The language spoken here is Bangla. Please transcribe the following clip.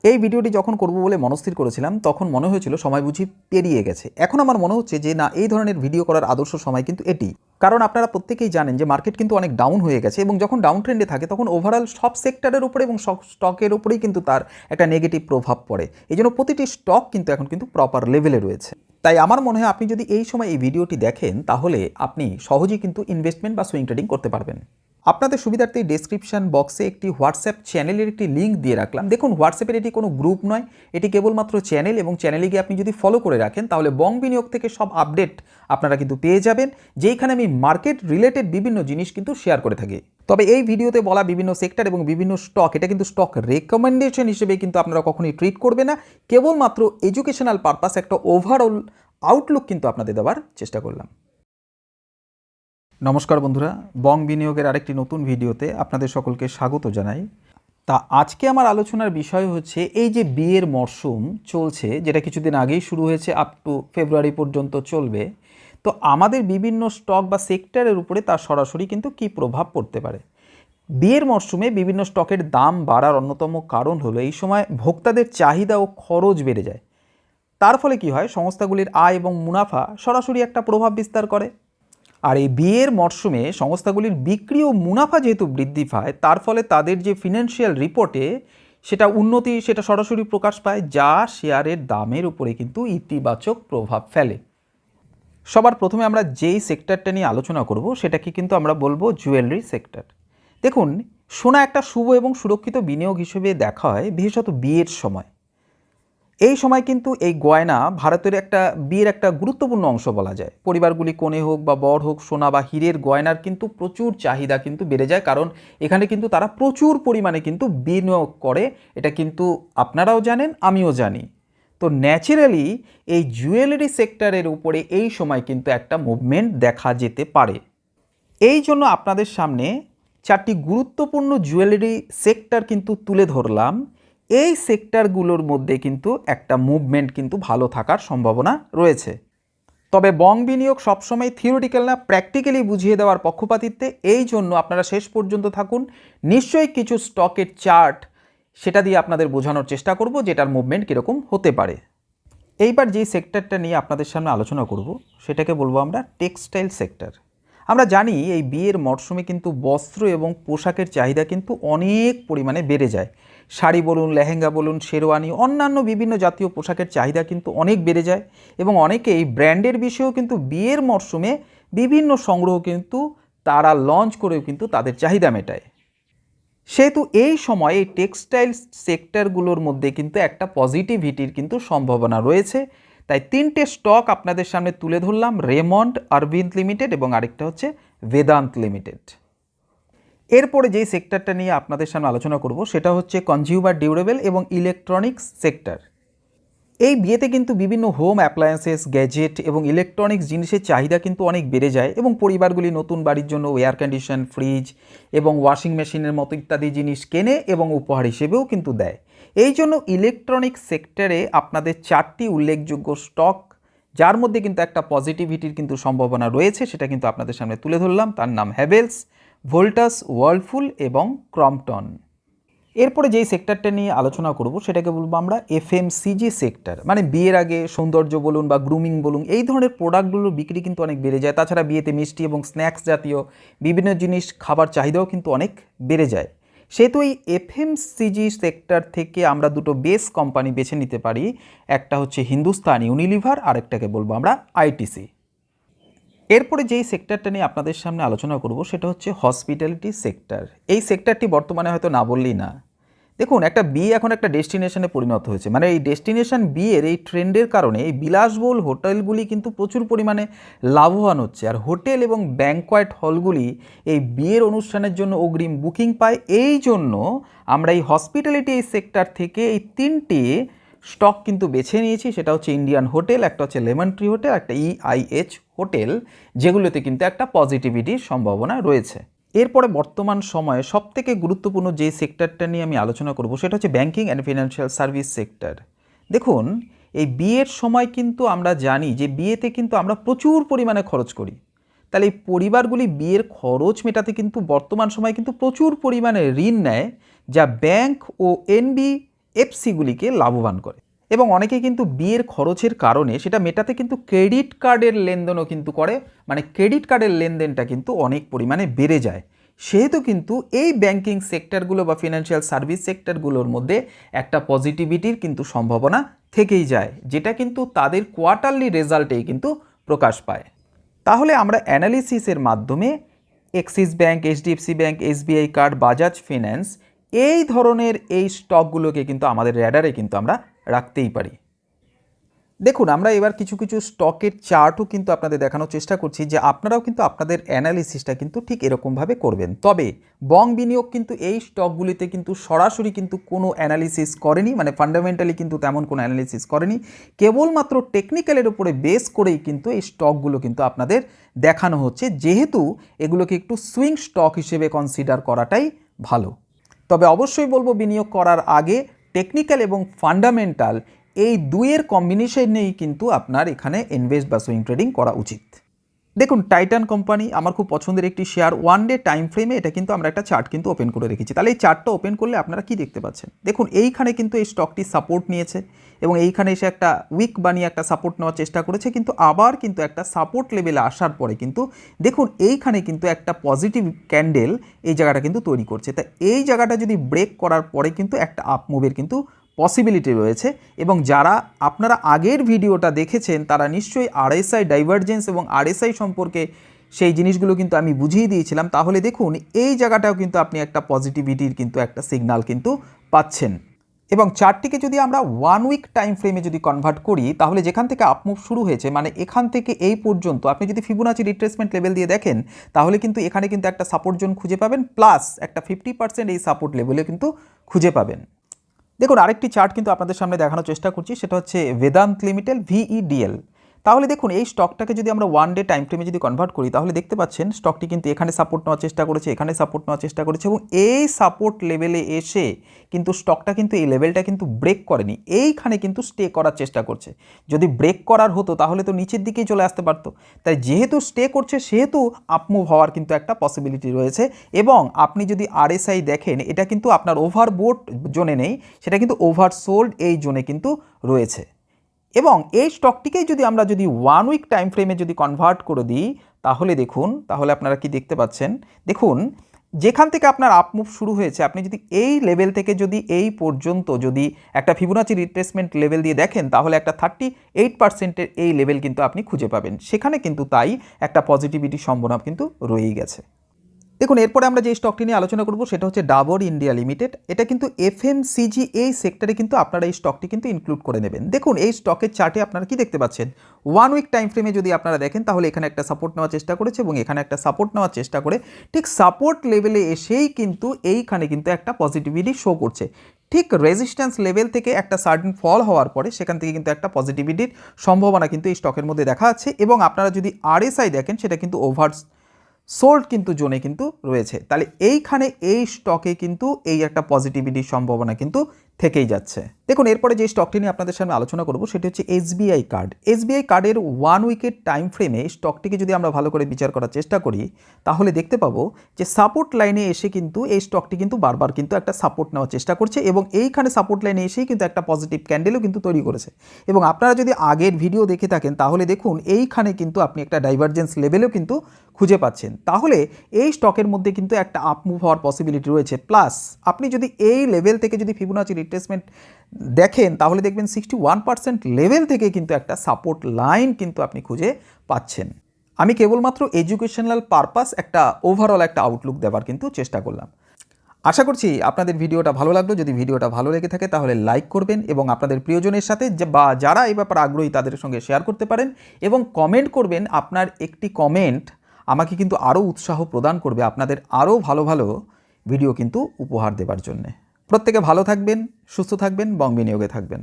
এই ভিডিওটি যখন করব বলে মনস্থির করেছিলাম তখন মনে হয়েছিল সময় বুঝি পেরিয়ে গেছে। এখন আমার মনে হচ্ছে যে না, এই ধরনের ভিডিও করার আদর্শ সময় কিন্তু এটি। কারণ আপনারা প্রত্যেকেই জানেন যে মার্কেট কিন্তু অনেক ডাউন হয়ে গেছে এবং যখন ডাউন ট্রেন্ডে থাকে তখন ওভারঅল সব সেক্টরের উপরে এবং সব স্টকের উপরেই কিন্তু তার একটা নেগেটিভ প্রভাব পড়ে। এই জন্য প্রতিটি স্টক কিন্তু এখন কিন্তু প্রপার লেভেলে রয়েছে। তাই আমার মনে হয় আপনি যদি এই সময় এই ভিডিওটি দেখেন তাহলে আপনি সহজেই কিন্তু ইনভেস্টমেন্ট বা সুইং ট্রেডিং করতে পারবেন। আপনাদের সুবিধার্থে ডেসক্রিপশন বক্সে একটি হোয়াটসঅ্যাপ চ্যানেলের একটি লিঙ্ক দিয়ে রাখলাম। দেখুন, হোয়াটসঅ্যাপের এটি কোনো গ্রুপ নয়, এটি কেবলমাত্র চ্যানেল, এবং চ্যানেলে গিয়ে আপনি যদি ফলো করে রাখেন তাহলে বং বিনিয়োগ থেকে সব আপডেট আপনারা কিন্তু পেয়ে যাবেন, যেইখানে আমি মার্কেট রিলেটেড বিভিন্ন জিনিস কিন্তু শেয়ার করে থাকি। তবে এই ভিডিওতে বলা বিভিন্ন সেক্টর এবং বিভিন্ন স্টক, এটা কিন্তু স্টক রেকমেন্ডেশন হিসেবে কিন্তু আপনারা কখনোই ট্রিট করবে না, কেবলমাত্র এডুকেশনাল পারপাস একটা ওভারঅল আউটলুক কিন্তু আপনাদের দেওয়ার চেষ্টা করলাম। নমস্কার বন্ধুরা, বং বিনিয়োগের আরেকটি নতুন ভিডিওতে আপনাদের সকলকে স্বাগত জানাই। তা আজকে আমার আলোচনার বিষয় হচ্ছে এই যে বিয়ের মরশুম চলছে, যেটা কিছুদিন আগেই শুরু হয়েছে, আপ টু ফেব্রুয়ারি পর্যন্ত চলবে। তো আমাদের বিভিন্ন স্টক বা সেক্টরের উপরে তার সরাসরি কিন্তু কী প্রভাব পড়তে পারে। বিয়ের মরশুমে বিভিন্ন স্টকের দাম বাড়ার অন্যতম কারণ হলো এই সময় ভোক্তাদের চাহিদা ও খরচ বেড়ে যায়। তার ফলে কি হয়, সংস্থাগুলির আয় এবং মুনাফা সরাসরি একটা প্রভাব বিস্তার করে। আর এই বিয়ের মরশুমে সংস্থাগুলির বিক্রি ও মুনাফা যেহেতু বৃদ্ধি পায়, তার ফলে তাদের যে ফিনান্সিয়াল রিপোর্টে সেটা সরাসরি প্রকাশ পায়, যা শেয়ারের দামের উপরে কিন্তু ইতিবাচক প্রভাব ফেলে। সবার প্রথমে আমরা যেই সেক্টরটা নিয়ে আলোচনা করব সেটাকে কিন্তু আমরা বলবো জুয়েলারি সেক্টর। দেখুন, সোনা একটা শুভ এবং সুরক্ষিত বিনিয়োগ হিসেবে দেখা হয়, বিশেষত বিয়ের সময়। এই সময় কিন্তু এই গয়না ভারতের বিয়ের একটা গুরুত্বপূর্ণ অংশ বলা যায়। পরিবারগুলি কনে হোক বা বর হোক, সোনা বা হীরের গয়নার কিন্তু প্রচুর চাহিদা কিন্তু বেড়ে যায়, কারণ এখানে কিন্তু তারা প্রচুর পরিমাণে কিন্তু বিনিয়োগ করে। এটা কিন্তু আপনারাও জানেন, আমিও জানি। তো ন্যাচারালি এই জুয়েলারি সেক্টরের উপরে এই সময় কিন্তু একটা মুভমেন্ট দেখা যেতে পারে। এই জন্য আপনাদের সামনে চারটি গুরুত্বপূর্ণ জুয়েলারি সেক্টর কিন্তু তুলে ধরলাম। এই সেক্টরগুলোর মধ্যে কিন্তু একটা মুভমেন্ট কিন্তু ভালো থাকার সম্ভাবনা রয়েছে। তবে বং বিনিয়োগ সবসময় থিওরিটিক্যাল না, প্র্যাকটিক্যালি বুঝিয়ে দেওয়ার পক্ষপাতিত্বে। এই জন্য আপনারা শেষ পর্যন্ত থাকুন। নিশ্চয়ই কিছু স্টকের চার্ট সেটা দিয়ে আপনাদের বোঝানোর চেষ্টা করব যেটার মুভমেন্ট কীরকম হতে পারে। এইবার যেই সেক্টরটা নিয়ে আপনাদের সামনে আলোচনা করব সেটাকে বলবো আমরা টেক্সটাইল সেক্টর। আমরা জানি এই বিয়ের মরশুমে কিন্তু বস্ত্র এবং পোশাকের চাহিদা কিন্তু অনেক পরিমাণে বেড়ে যায়। শাড়ি বলুন, লেহেঙ্গা বলুন, শেরওয়ানি, অন্যান্য বিভিন্ন জাতীয় পোশাকের চাহিদা কিন্তু অনেক বেড়ে যায়, এবং অনেকেই ব্র্যান্ডের বিষয়েও কিন্তু বিয়ের মরশুমে বিভিন্ন সংগ্রহ কিন্তু তারা লঞ্চ করেও কিন্তু তাদের চাহিদা মেটায়। সেহেতু এই সময় এই টেক্সটাইল সেক্টরগুলোর মধ্যে কিন্তু একটা পজিটিভিটির কিন্তু সম্ভাবনা রয়েছে। তাই তিনটে স্টক আপনাদের সামনে তুলে ধরলাম, রেমন্ড, অরবিন্দ লিমিটেড এবং আরেকটা হচ্ছে বেদান্ত লিমিটেড। এরপরে যেই সেক্টরটা নিয়ে আপনাদের সামনে আলোচনা করব সেটা হচ্ছে কনজিউমার ডিউরেবল এবং ইলেকট্রনিক্স সেক্টর। এই বিয়েতে কিন্তু বিভিন্ন হোম অ্যাপ্লায়েন্সেস, গ্যাজেট এবং ইলেকট্রনিক্স জিনিসের চাহিদা কিন্তু অনেক বেড়ে যায়, এবং পরিবারগুলি নতুন বাড়ির জন্য এয়ার কন্ডিশন, ফ্রিজ এবং ওয়াশিং মেশিনের মতো ইত্যাদি জিনিস কেনে এবং উপহার হিসেবেও কিন্তু দেয়। এই জন্য ইলেকট্রনিক্স সেক্টরে আপনাদের চারটি উল্লেখযোগ্য স্টক, যার মধ্যে কিন্তু একটা পজিটিভিটির কিন্তু সম্ভাবনা রয়েছে, সেটা কিন্তু আপনাদের সামনে তুলে ধরলাম। তার নাম হ্যাভেলস, ভোল্টাস, ওয়ার্লপুল এবং ক্রম্পটন। এরপরে যেই সেক্টরটা নিয়ে আলোচনা করব সেটাকে বলবো আমরা এফএমসিজি সেক্টর। মানে বিয়ের আগে সৌন্দর্য বলুন বা গ্রুমিং বলুন, এই ধরনের প্রোডাক্টগুলোর বিক্রি কিন্তু অনেক বেড়ে যায়। তাছাড়া বিয়েতে মিষ্টি এবং স্ন্যাক্স জাতীয় বিভিন্ন জিনিস খাবার চাহিদাও কিন্তু অনেক বেড়ে যায়। সেহেতু এই এফএমসিজি সেক্টর থেকে আমরা দুটো বেস কোম্পানি বেছে নিতে পারি। একটা হচ্ছে হিন্দুস্তান ইউনিলিভার, আরেকটাকে বলবো আমরা আইটিসি। এরপরে যেই সেক্টরটা নিয়ে আপনাদের সামনে আলোচনা করব সেটা হচ্ছে হসপিটালিটি সেক্টর। এই সেক্টরটি বর্তমানে হয়তো না বললেই না। দেখুন, একটা বিয়ে এখন একটা ডেস্টিনেশনে পরিণত হয়েছে। মানে এই ডেস্টিনেশন বিয়ের এই ট্রেন্ডের কারণে এই বিলাসবহুল হোটেলগুলি কিন্তু প্রচুর পরিমাণে লাভবান হচ্ছে, আর হোটেল এবং ব্যাংকোয়েট হলগুলি এই বিয়ের অনুষ্ঠানের জন্য অগ্রিম বুকিং পায়। এই জন্য আমরা এই হসপিটালিটি এই সেক্টর থেকে এই তিনটি স্টক কিন্তু বেছে নিয়েছি। সেটা হচ্ছে ইন্ডিয়ান হোটেল, একটা হচ্ছে লেমন ট্রি হোটেল, একটা ইআইএইচ হোটেল, যেগুলোতে কিন্তু একটা পজিটিভিটির সম্ভাবনা রয়েছে। এরপরে বর্তমান সময়ে সবথেকে গুরুত্বপূর্ণ যে সেক্টরটা নিয়ে আমি আলোচনা করব সেটা হচ্ছে banking and financial service sector. দেখুন, এই বিয়ের সময় কিন্তু আমরা জানি যে বিয়েতে কিন্তু আমরা প্রচুর পরিমাণে খরচ করি। তাহলে এই পরিবারগুলি বিয়ের খরচ মেটাতে কিন্তু বর্তমান সময়ে কিন্তু প্রচুর পরিমাণে ঋণ নেয়, যা ব্যাংক ও এফসিগুলিকে লাভবান করে। এবং অনেকে কিন্তু বিয়ের খরচের কারণে সেটা মেটাতে কিন্তু ক্রেডিট কার্ডের লেনদেনও কিন্তু করে, মানে ক্রেডিট কার্ডের লেনদেনটা কিন্তু অনেক পরিমাণে বেড়ে যায়। সেহেতু কিন্তু এই ব্যাংকিং সেক্টরগুলো বা ফিনান্সিয়াল সার্ভিস সেক্টরগুলোর মধ্যে একটা পজিটিভিটির কিন্তু সম্ভাবনা থেকেই যায়, যেটা কিন্তু তাদের কোয়ার্টারলি রেজাল্টেই কিন্তু প্রকাশ পায়। তাহলে আমরা অ্যানালিসিসের মাধ্যমে axis bank, HDFC bank, SBI card, Bajaj finance এই ধরনের এই স্টকগুলোকে কিন্তু আমাদের র্যাডারে কিন্তু আমরা রাখতেই পারি। দেখুন, আমরা এবার কিছু কিছু স্টকের চার্টও কিন্তু আপনাদের দেখানোর চেষ্টা করছি, যে আপনারাও কিন্তু আপনাদের অ্যানালিসিসটা কিন্তু ঠিক এরকমভাবে করবেন। তবে বং বিনিয়োগ কিন্তু এই স্টকগুলিতে কিন্তু সরাসরি কিন্তু কোনো অ্যানালিসিস করেনি, মানে ফান্ডামেন্টালি কিন্তু তেমন কোনো অ্যানালিসিস করেনি, কেবলমাত্র টেকনিক্যালের উপরে বেস করেই কিন্তু এই স্টকগুলো কিন্তু আপনাদের দেখানো হচ্ছে, যেহেতু এগুলোকে একটু সুইং স্টক হিসেবে কনসিডার করাটাই ভালো। তবে অবশ্যই বলবো, বিনিয়োগ করার আগে টেকনিক্যাল এবং ফান্ডামেন্টাল এই দুইয়ের কম্বিনেশনেই কিন্তু আপনার এখানে ইনভেস্ট বা সুইং ট্রেডিং করা উচিত। দেখুন, টাইটান কোম্পানি আমার খুব পছন্দের একটি শেয়ার। 1 ডে টাইম ফ্রেমে এটা কিন্তু আমরা একটা চার্ট কিন্তু ওপেন করে রেখেছি। তাহলে এই চার্টটা ওপেন করলে আপনারা কি দেখতে পাচ্ছেন? দেখুন, এইখানে কিন্তু এই স্টকটি সাপোর্ট নিয়েছে এবং এইখানে এসে একটা উইক বানিয়ে একটা সাপোর্ট নেওয়ার চেষ্টা করেছে, কিন্তু আবার কিন্তু একটা সাপোর্ট লেভেলে আসার পরে কিন্তু দেখুন এইখানে কিন্তু একটা পজিটিভ ক্যান্ডেল এই জায়গাটা কিন্তু তৈরি করছে। তা এই জায়গাটা যদি ব্রেক করার পরে কিন্তু একটা আপ মুভের কিন্তু পসিবিলিটি রয়েছে। এবং যারা আপনারা আগের ভিডিওটা দেখেছেন তারা নিশ্চয়ই আরএসআই ডাইভারজেন্স এবং আরএসআই সম্পর্কে সেই জিনিসগুলো কিন্তু আমি বুঝিয়ে দিয়েছিলাম। তাহলে দেখুন, এই জায়গাটাও কিন্তু আপনি একটা পজিটিভিটির কিন্তু একটা সিগনাল কিন্তু পাচ্ছেন। এবং চার্টটিকে যদি আমরা 1 উইক টাইম ফ্রেমে যদি কনভার্ট করি, তাহলে যেখান থেকে আপমুভ শুরু হয়েছে, মানে এখান থেকে এই পর্যন্ত আপনি যদি ফিবোনাচি রিট্রেসমেন্ট লেভেল দিয়ে দেখেন, তাহলে কিন্তু এখানে কিন্তু একটা সাপোর্ট জোন খুঁজে পাবেন, প্লাস একটা 50% এই সাপোর্ট লেভেলে কিন্তু খুঁজে পাবেন। দেখুন, আরেকটি চার্ট কিন্তু আপনাদের সামনে দেখানোর চেষ্টা করছি, সেটা হচ্ছে বেদান্ত লিমিটেড, VEDL। তাহলে দেখুন, এই স্টকটাকে যদি আমরা 1 ডে টাইম ফ্রেমে যদি কনভার্ট করি, তাহলে দেখতে পাচ্ছেন স্টকটি কিন্তু এখানে সাপোর্ট নেওয়ার চেষ্টা করেছে, এখানে সাপোর্ট নেওয়ার চেষ্টা করেছে, এবং এই সাপোর্ট লেভেলে এসে কিন্তু স্টকটা কিন্তু এই লেভেলটা কিন্তু ব্রেক করেনি, এইখানে কিন্তু স্টে করার চেষ্টা করছে। যদি ব্রেক করার হতো তাহলে তো নিচের দিকেই চলে আসতে পারতো। তাই যেহেতু স্টে করছে সেহেতু আপমুভ হওয়ার কিন্তু একটা পসিবিলিটি রয়েছে। এবং আপনি যদি আরএসআই দেখেন, এটা কিন্তু আপনার ওভারবোট জোনে নেই, সেটা কিন্তু ওভারসোল্ড এই জোনে কিন্তু রয়েছে। এবং এই স্টকটিকেই যদি আমরা 1 উইক টাইম ফ্রেমে যদি কনভার্ট করে দিই, তাহলে দেখুন, তাহলে আপনারা কি দেখতে পাচ্ছেন? দেখুন, যেখান থেকে আপনার আপমুভ শুরু হয়েছে, আপনি যদি এই লেভেল থেকে যদি এই পর্যন্ত যদি একটা ফিবোনাচি রিট্রেসমেন্ট লেভেল দিয়ে দেখেন, তাহলে একটা 38%-এর এই লেভেল কিন্তু আপনি খুঁজে পাবেন। সেখানে কিন্তু তাই একটা পজিটিভিটির সম্ভাবনা কিন্তু রয়েই গেছে। দেখুন, এরপরে আমরা যে স্টকটি নিয়ে আলোচনা করব সেটা হচ্ছে ডাবর ইন্ডিয়া লিমিটেড। এটা কিন্তু এফএমসিজি এই সেক্টরে কিন্তু আপনারা এই স্টকটি কিন্তু ইনক্লুড করে নেবেন। দেখুন, এই স্টকের চার্টে আপনারা কি দেখতে পাচ্ছেন? 1 উইক টাইম ফ্রেমে যদি আপনারা দেখেন, তাহলে এখানে একটা সাপোর্ট নেওয়ার চেষ্টা করেছে এবং এখানে একটা সাপোর্ট নেওয়ার চেষ্টা করে ঠিক সাপোর্ট লেভেলে এসেই কিন্তু এইখানে কিন্তু একটা পজিটিভিটি শো করছে। ঠিক রেজিস্ট্যান্স লেভেল থেকে একটা সার্টেন ফল হওয়ার পরে সেখান থেকে কিন্তু একটা পজিটিভিটির সম্ভাবনা কিন্তু এই স্টকের মধ্যে দেখা যাচ্ছে। এবং আপনারা যদি আরএসআই দেখেন, সেটা কিন্তু সোল্ড কিন্তু জোনে কিন্তু রয়েছে। তাহলে এইখানে এই স্টকে কিন্তু এই একটা পজিটিভিটির সম্ভাবনা কিন্তু থেকেই যাচ্ছে। দেখুন, এরপরে যে স্টকটি নিয়ে আপনাদের সামনে আলোচনা করব সেটি হচ্ছে এসবিআই কার্ড। এসবিআই কার্ডের 1 উইকের টাইম ফ্রেমে স্টকটিকে যদি আমরা ভালো করে বিচার করার চেষ্টা করি, তাহলে দেখতে পাবো যে সাপোর্ট লাইনে এসে কিন্তু এই স্টকটি কিন্তু বারবার কিন্তু একটা সাপোর্ট নেওয়ার চেষ্টা করছে এবং এইখানে সাপোর্ট লাইনে এসেই কিন্তু একটা পজিটিভ ক্যান্ডেলও কিন্তু তৈরি করেছে। এবং আপনারা যদি আগের ভিডিও দেখে থাকেন, তাহলে দেখুন এইখানে কিন্তু আপনি একটা ডাইভারজেন্স লেভেলও কিন্তু খুঁজে পাচ্ছেন। তাহলে এই স্টকের মধ্যে কিন্তু একটা আপমুভ হওয়ার পসিবিলিটি রয়েছে। প্লাস আপনি যদি এই লেভেল থেকে যদি ফিবোনাচি রিট্রেসমেন্ট দেখেন, তাহলে দেখবেন 61% লেভেল থেকে কিন্তু একটা সাপোর্ট লাইন কিন্তু আপনি খুঁজে পাচ্ছেন। আমি কেবলমাত্র এডুকেশনাল পারপাস একটা ওভারঅল একটা আউটলুক দেওয়ার কিন্তু চেষ্টা করলাম। আশা করছি আপনাদের ভিডিওটা ভালো লাগলো। যদি ভিডিওটা ভালো লেগে থাকে তাহলে লাইক করবেন এবং আপনাদের প্রিয়জনের সাথে বা যারা এই ব্যাপারে আগ্রহী তাদের সঙ্গে শেয়ার করতে পারেন এবং কমেন্ট করবেন। আপনার একটি কমেন্ট আমাকে কিন্তু আরও উৎসাহ প্রদান করবে আপনাদের আরও ভালো ভালো ভিডিও কিন্তু উপহার দেওয়ার জন্যে। প্রত্যেকে ভালো থাকবেন, সুস্থ থাকবেন, বং বিনিয়োগে থাকবেন।